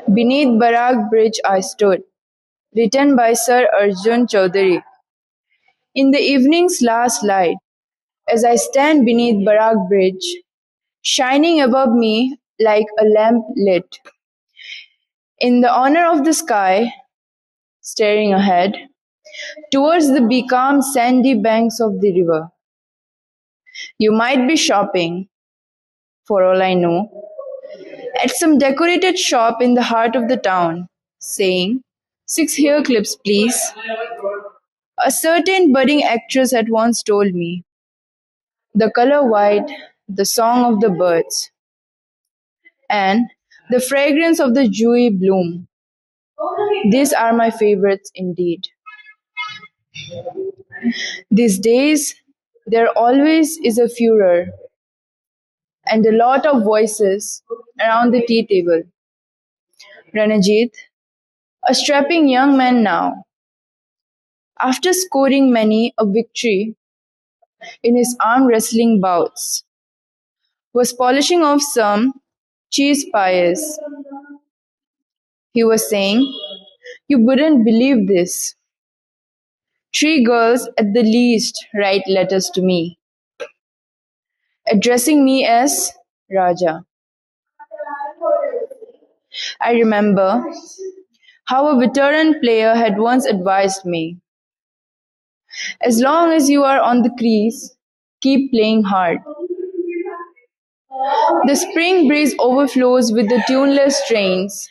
Beneath Barak Bridge I stood, written by Sir Arjun Chaudhary. In the evening's last light, as I stand beneath Barak Bridge, shining above me like a lamp lit, in the honor of the sky, staring ahead, towards the becalmed sandy banks of the river. You might be shopping, for all I know, at some decorated shop in the heart of the town, saying, "6 hair clips, please." A certain budding actress had once told me, "The color white, the song of the birds, and the fragrance of the dewy bloom. These are my favorites indeed." These days, there always is a furor and a lot of voices around the tea table. Ranajit, a strapping young man now, after scoring many a victory in his arm wrestling bouts, was polishing off some cheese pies. He was saying, "You wouldn't believe this. 3 girls at the least write letters to me, addressing me as Raja." I remember how a veteran player had once advised me, "As long as you are on the crease, keep playing hard." The spring breeze overflows with the tuneless strains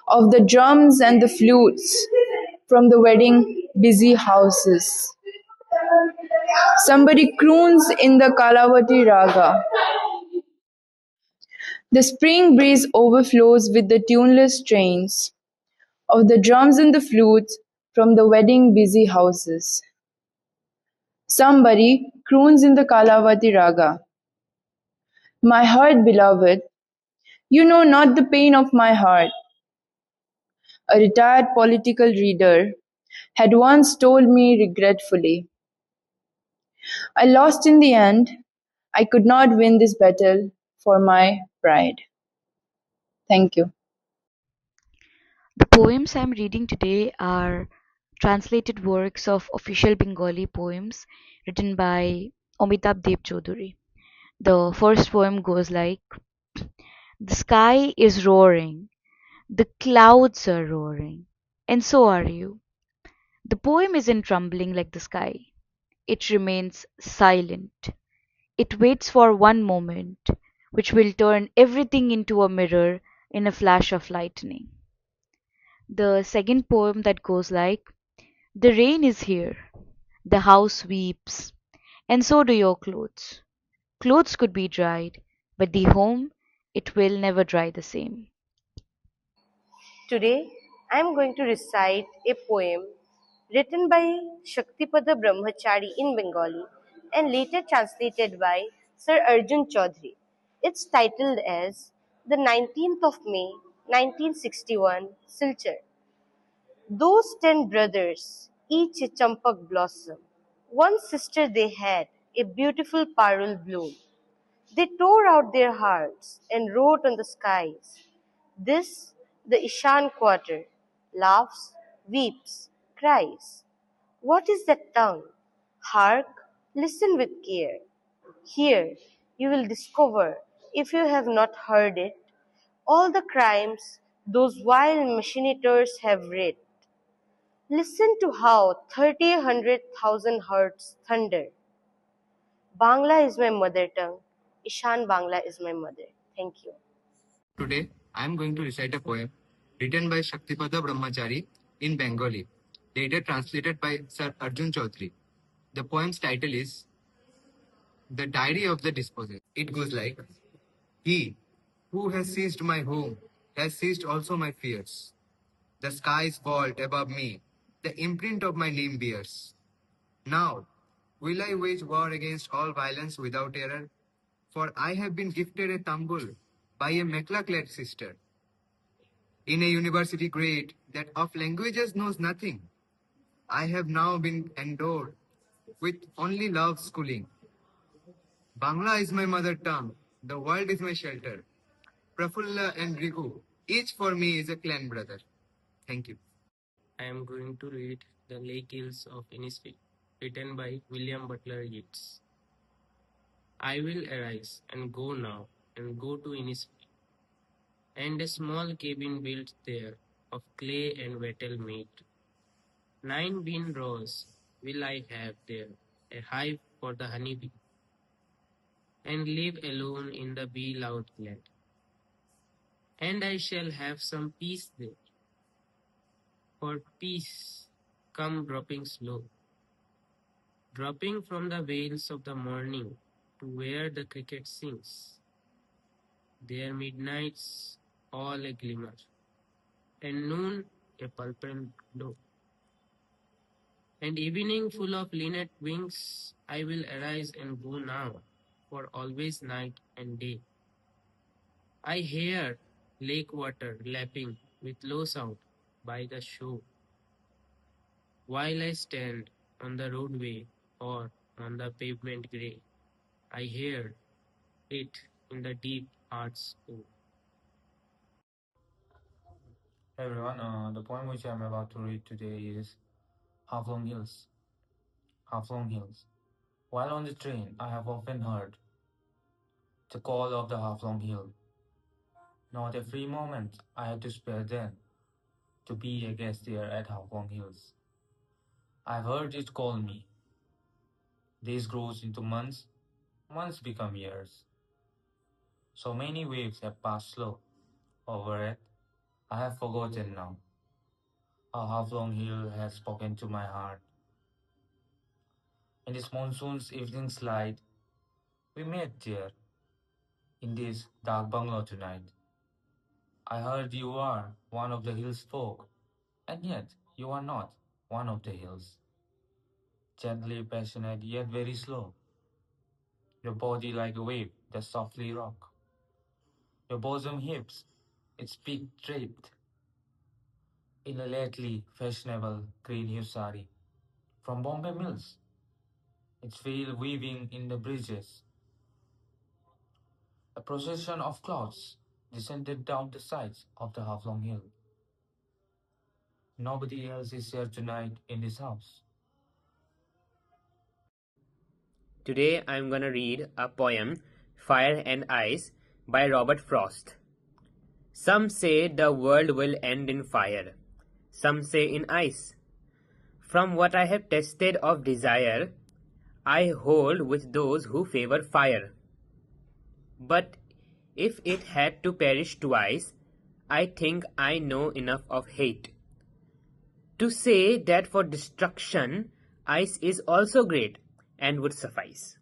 of the drums and the flutes from the wedding busy houses. Somebody croons in the Kalavati Raga. The spring breeze overflows with the tuneless strains of the drums and the flutes from the wedding busy houses. Somebody croons in the Kalavati Raga. My heart, beloved, you know not the pain of my heart. A retired political reader had once told me regretfully, "I lost in the end. I could not win this battle for my pride." Thank you. The poems I'm reading today are translated works of official Bengali poems written by Amitabh Dev Chaudhary. The first poem goes like, "The sky is roaring, the clouds are roaring, and so are you." The poem isn't rumbling like the sky. It remains silent. It waits for one moment, which will turn everything into a mirror in a flash of lightning. The second poem that goes like, "The rain is here, the house weeps, and so do your clothes. Clothes could be dried, but the home, it will never dry the same." Today, I am going to recite a poem written by Shaktipada Brahmachari in Bengali and later translated by Sir Arjun Chaudhary. It's titled as The 19th of May 1961 Silchar. Those 10 brothers, each a champak blossom. One sister they had, a beautiful parul bloom. They tore out their hearts and wrote on the skies. This, the Ishan quarter, laughs, weeps, cries. What is that tongue? Hark, listen with care. Here you will discover, if you have not heard it, all the crimes those vile machinators have writ. Listen to how 30,100,000 hearts thunder. Bangla is my mother tongue. Ishan Bangla is my mother. Thank you. Today, I am going to recite a poem written by Shaktipada Brahmachari in Bengali, later translated by Sir Arjun Chaudhary. The poem's title is The Diary of the Dispossessed. It goes like, "He who has seized my home has seized also my fears. The sky's vault above me, the imprint of my name bears. Now, will I wage war against all violence without error? For I have been gifted a tambul by a Mekla-clad sister, in a university grade that of languages knows nothing. I have now been endowed with only love schooling. Bangla is my mother tongue, the world is my shelter. Prafulla and Rigu, Each for me is a clan brother. Thank you. I am going to read The Lake Hills of Innisfree, written by William Butler Yeats. I will arise and go now, and go to Innisfree, and a small cabin built there, of clay and wattle made. 9 bean rows will I have there, a hive for the honey bee, and live alone in the bee loud glad. And I shall have some peace there, for peace come dropping slow, dropping from the veils of the morning to where the cricket sings, their midnights all a glimmer, and noon a purple glow. And evening full of linnet wings, I will arise and go now, for always night and day. I hear lake water lapping with low sound by the shore, while I stand on the roadway or on the pavement grey. I hear it in the deep heart's core. Hey everyone, the poem which I'm about to read today is Half-Long Hills. Half-Long Hills. While on the train, I have often heard the call of the Half-Long Hill. Not a free moment I had to spare then to be a guest there at Half-Long Hills. I've heard it call me. Days grows into months, months become years. So many waves have passed slow over it. I have forgotten now how Half-Long Hill has spoken to my heart. In this monsoon's evening slide, we met there in this dark bungalow tonight. I heard you are one of the hills folk, and yet you are not one of the hills. Gently passionate, yet very slow. Your body like a wave that softly rock. Your bosom hips, its peak draped in a lately fashionable green hue sari. From Bombay Mills, its veil weaving in the bridges. A procession of clouds descended down the sides of the half-long hill. Nobody else is here tonight in this house. Today I'm gonna read a poem, Fire and Ice, by Robert Frost. Some say the world will end in fire, some say in ice. From what I have tested of desire, I hold with those who favor fire. But if it had to perish twice, I think I know enough of hate to say that for destruction, ice is also great and would suffice.